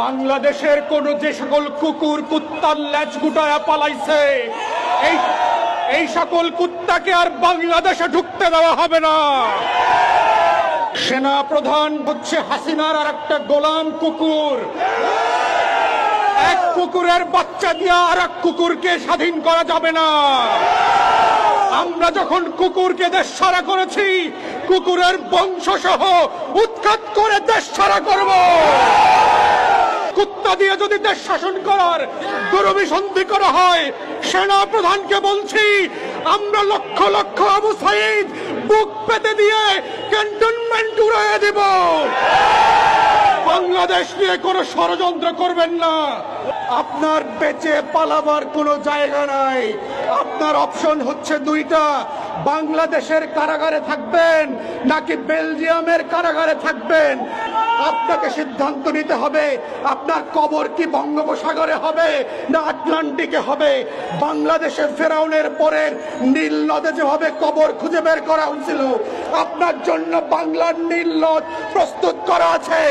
বাংলাদেশের কোন যে সকল কুকুর কুত্তার লেজ গুটায়া পালাইছে এই সকল কুত্তাকে আর বাংলাদেশে ঢুকতে দেওয়া হবে না। সেনা প্রধান হচ্ছে হাসিনার আর একটা গোলাম কুকুর। এক কুকুরের বাচ্চা দিয়ে আর এক কুকুরকে স্বাধীন করা যাবে না। আমরা যখন কুকুরকে দেশ ছাড়া করেছি, কুকুরের বংশ সহ উৎখাত করে দেশ ছাড়া করব। কুত্তা দিয়ে যদি দেশ শাসন করার দুরভিসন্ধি করা হয়, সেনা প্রধানকে বলছি আমরা লক্ষ লক্ষ আবু সাইদ বুক পেতে দিয়ে ক্যান্টনমেন্ট উড়িয়ে দেব। বাংলাদেশ নিয়ে কোনো ষড়যন্ত্র করবেন না। আপনার বেঁচে পালাবার কোনো জায়গা নাই। আপনার অপশন হচ্ছে দুইটা, বাংলাদেশের কারাগারে থাকবেন নাকি বেলজিয়ামের কারাগারে থাকবেন। আপনাকে সিদ্ধান্ত নিতে হবে আপনার কবর কি বঙ্গোপসাগরে হবে না আটলান্টিকে হবে। বাংলাদেশের ফেরাউনের পরের নীল নদে যেভাবে কবর খুঁজে বের করা হয়েছিল, আপনার জন্য বাংলার নীল নদ প্রস্তুত করা আছে।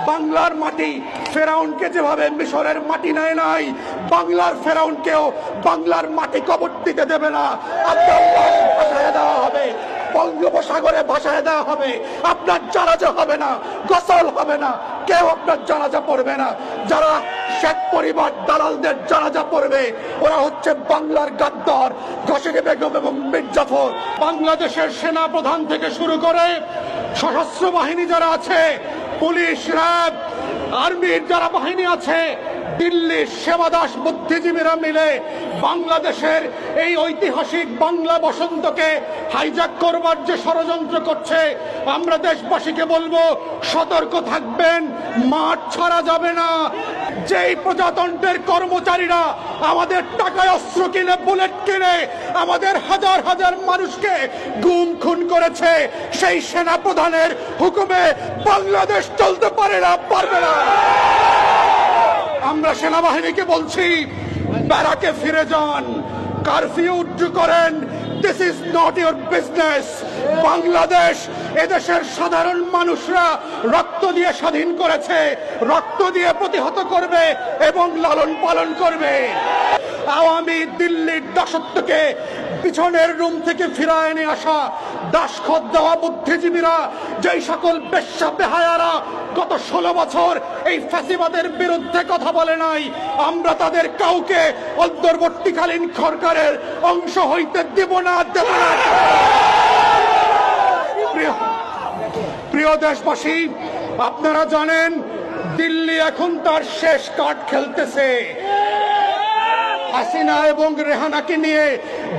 বাংলার মাটি ফেরাউনকে যেভাবে মিশরের মাটি নেয় নাই, বাংলার ফেরাউনকেও বাংলার মাটি কবর দিতে দেবে না। আপনার ভাসায় দেওয়া হবে, বঙ্গোপসাগরে ভাসায় দেওয়া হবে। আপনার জানাজা হবে না, গোসল হবে না, কেউ আপনার জানাজা পড়বে না। যারা শেখ পরিবার দালালদের জানাজা পড়বে, ওরা হচ্ছে বাংলার গাদ্দার ঘসেরি বেগম এবং মীর জাফর। বাংলাদেশের সেনা প্রধান থেকে শুরু করে সশস্ত্র বাহিনী যারা আছে, পুলিশ, র্যাব, আর্মির যারা বাহিনী আছে, দিল্লির সেবাদাস বুদ্ধিজীবীরা মিলে বাংলাদেশের এই ঐতিহাসিক বাংলা বসন্তকে হাইজ্যাক করবার যে ষড়যন্ত্র করছে, আমরা দেশবাসীকে বলবো সতর্ক থাকবেন, মাঠ ছাড়া যাবে না। যেই প্রজাতন্ত্রের কর্মচারীরা আমাদের টাকায় অস্ত্র কিনে, বুলেট কিনে আমাদের হাজার হাজার মানুষকে গুম খুন করেছে, সেই সেনা প্রধানের হুকুমে বাংলাদেশ চলতে পারে না, পারবে না। আমরা সেনাবাহিনীকে বলছি ব্যারাকে ফিরে যান, কারফিউ উড্ডু করেন। This is not your business. Bangladesh এদেশের সাধারণ মানুষরা রক্ত দিয়ে স্বাধীন করেছে, রক্ত দিয়ে প্রতিহত করবে এবং লালন পালন করবে। আওয়ামী দিল্লির দাসত্বকে পিছনের রুম থেকে ফিরায় এনে আসা দাসখত দেওয়া বুদ্ধিজীবীরা, যেই সকল বেশ্যা বেহায়ারা গত 16 বছর এই ফ্যাসিবাদের বিরুদ্ধে কথা বলে নাই, আমরা তাদের কাউকে অন্তর্বর্তীকালীন সরকারের অংশ হইতে দেব না, দেব না। প্রিয় দেশবাসী, আপনারা জানেন দিল্লি এখন তার শেষ কার্ড খেলতেছে। হাসিনা এবং রেহানাকে নিয়ে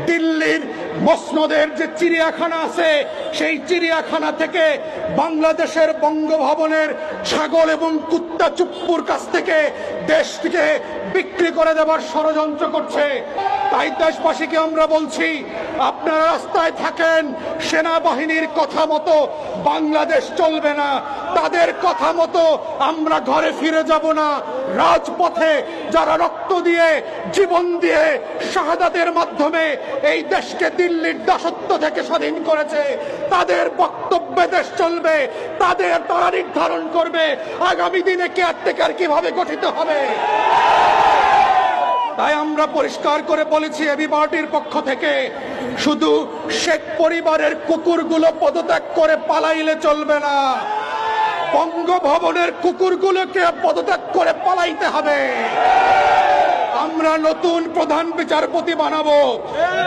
দিল্লির মসনদের যে চিড়িয়াখানা আছে, সেই চিড়িয়াখানা থেকে বাংলাদেশের বঙ্গভবনের ছাগল এবং কুত্তা চুপ্পুর কাছ থেকে দেশটিকে বিক্রি করে দেবার ষড়যন্ত্র করছে। তাই দেশবাসীকে আমরা বলছি, আপনারা রাস্তায় থাকেন, সেনাবাহিনীর কথা মতো বাংলাদেশ চলবে না, তাদের কথা মতো আমরা ঘরে ফিরে যাব না। রাজপথে যারা রক্ত দিয়ে, জীবন দিয়ে, শাহাদাতের মাধ্যমে এই দেশকে দিল্লির দাসত্ব থেকে স্বাধীন করেছে, তাদের বক্তব্যে দেশ চলবে। তারা নির্ধারণ করবে আগামী দিনে কেয়ারটেকার কিভাবে গঠিত হবে। তাই আমরা পরিষ্কার করে বলেছি এবি পার্টির পক্ষ থেকে, শুধু শেখ পরিবারের কুকুরগুলো পদত্যাগ করে পালাইলে চলবে না, বঙ্গভবনের কুকুরগুলোকে পদত্যাগ করে পালাইতে হবে। আমরা নতুন প্রধান বিচারপতি বানাবো,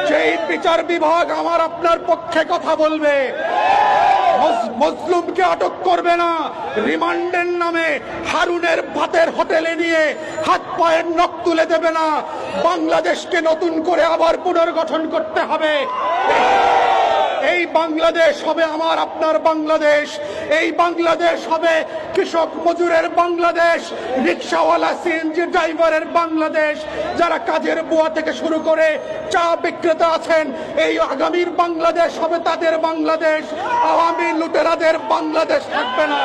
সেই বিচার বিভাগ আমার আপনার পক্ষে কথা বলবে। মজলুমকে আটক করবে না, রিমান্ডের নামে হারুনের ভাতের হোটেলে নিয়ে হাত পায়ের নখ তুলে দেবে না। বাংলাদেশকে নতুন করে আবার পুনর্গঠন করতে হবে। এই বাংলাদেশ হবে আমার আপনার বাংলাদেশ। এই বাংলাদেশ হবে কৃষক মজুরের বাংলাদেশ, রিক্সাওয়ালা, সিএনজি ড্রাইভারের বাংলাদেশ, যারা কাজের বুয়া থেকে শুরু করে চা বিক্রেতা আছেন, এই আগামীর বাংলাদেশ হবে তাদের বাংলাদেশ। আওয়ামী লুটেরাদের বাংলাদেশ থাকবে না।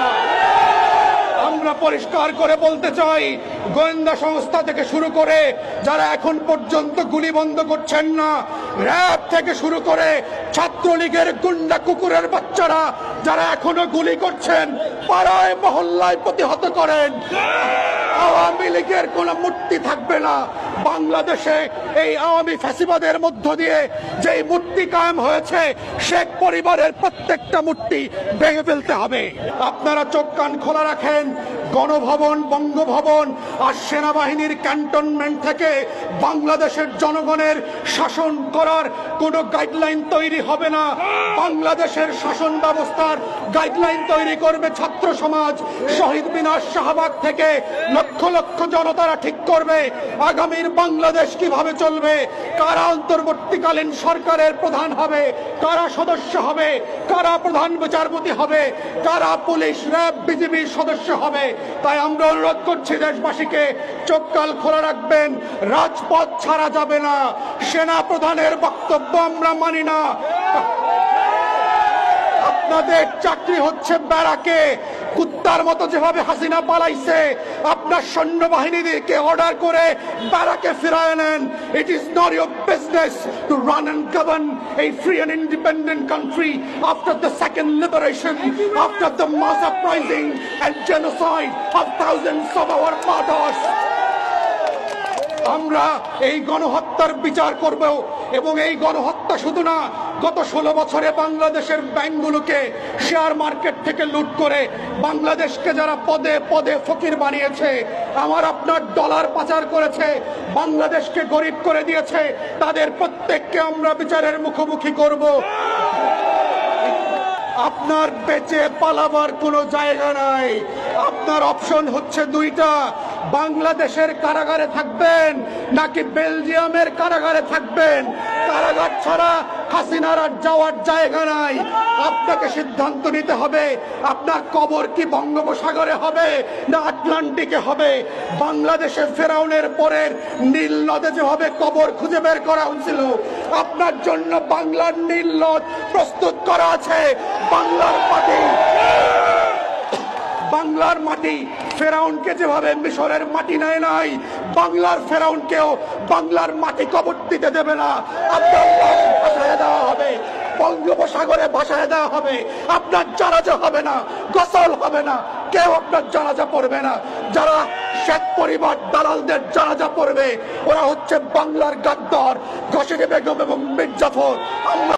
আমরা পরিষ্কার করে বলতে চাই, গোয়েন্দা সংস্থা থেকে শুরু করে যারা এখন পর্যন্ত গুলি বন্ধ করছেন না, র‍্যাব থেকে শুরু করে ছাত্রলীগের গুন্ডা কুকুরের বাচ্চারা যারা এখনো গুলি করছেন, পাড়ায় মহল্লায় প্রতিহত করেন, আওয়ামী লীগের কোনো মূর্তি থাকবে না বাংলাদেশে। এই আওয়ামী ফ্যাসিবাদের মধ্য দিয়ে যেই মূর্তি কায়েম হয়েছে, শেখ পরিবারের প্রত্যেকটা মূর্তি ভেঙে ফেলতে হবে। আপনারা চোখ কান খোলা রাখেন। গণভবন, বঙ্গভবন আর সেনাবাহিনীর ক্যান্টনমেন্ট থেকে বাংলাদেশের জনগণের শাসন করার কোনো গাইডলাইন তৈরি হবে না। বাংলাদেশের শাসন ব্যবস্থার গাইডলাইন তৈরি করবে ছাত্র সমাজ। শহীদ মিনার, শাহবাগ থেকে লক্ষ লক্ষ জনতারা ঠিক করবে আগামীর বাংলাদেশ কিভাবে চলবে, কারা অন্তর্বর্তীকালীন সরকারের প্রধান হবে, কারা সদস্য হবে, কারা প্রধান বিচারপতি হবে, কারা পুলিশ, র‍্যাব, বিজিবির সদস্য হবে। তাই আমরা অনুরোধ করছি দেশবাসীকে, চোখ কান খোলা রাখবেন। রাজপথ ছাড়া যাবে না। সেনা প্রধানের বক্তব্য আমরা মানি না। আপনাদের চাকরি হচ্ছে ব্যারাকে। কুত্তার মতো যেভাবে হাসিনা পালাইছে, আপনার সৈন্যবাহিনীদেরকে অর্ডার করে ব্যারাকে ফিরায় নেন। It is not your business to run and govern a free and independent country after the second liberation, after the mass uprising and genocide of thousands of our martyrs. আমরা এই গণহত্যার বিচার করব, এবং এই গণহত্যা শুধু না, গত 16 বছরে বাংলাদেশের ব্যাংকগুলোকে শেয়ার মার্কেট থেকে লুট করে বাংলাদেশকে যারা পদে পদে ফকির বানিয়েছে, আমার আপনার ডলার পাচার করেছে, বাংলাদেশকে গরিব করে দিয়েছে, তাদের প্রত্যেককে আমরা বিচারের মুখোমুখি করব। আপনার বেঁচে পালাবার কোনো জায়গা নাই। আপনার অপশন হচ্ছে দুইটা, বাংলাদেশের কারাগারে থাকবেন নাকি বেলজিয়ামের কারাগারে থাকবেন। কারাগার ছাড়া হাসিনার আর যাওয়ার জায়গা নাই। আপনাকে সিদ্ধান্ত নিতে হবে, আপনার কবর কি বঙ্গোপসাগরে হবে না আটলান্টিকে হবে। বাংলাদেশের ফেরাউনের পরের নীল নদে যেভাবে কবর খুঁজে বের করা হয়েছিল, আপনার জন্য বাংলার নীল নদ প্রস্তুত করা আছে। বাংলার মাটি ফেরাউনকে যেভাবে মিশরের মাটি নেয় নাই, বাংলার ফেরাউনকেও বাংলার মাটি কবর দিতে দেবে না। আব্দুল্লাহ ভাসায় দেওয়া হবে, বঙ্গোপসাগরে ভাসায় দেওয়া হবে। আপনার জানাজা হবে না, গোসল হবে না, কেউ আপনার জানাজা পড়বে না। যারা শেখ পরিবার দালালদের জানাজা পড়বে, ওরা হচ্ছে বাংলার গাদ্দার, ঘসিটি বেগম এবং মীর জাফর।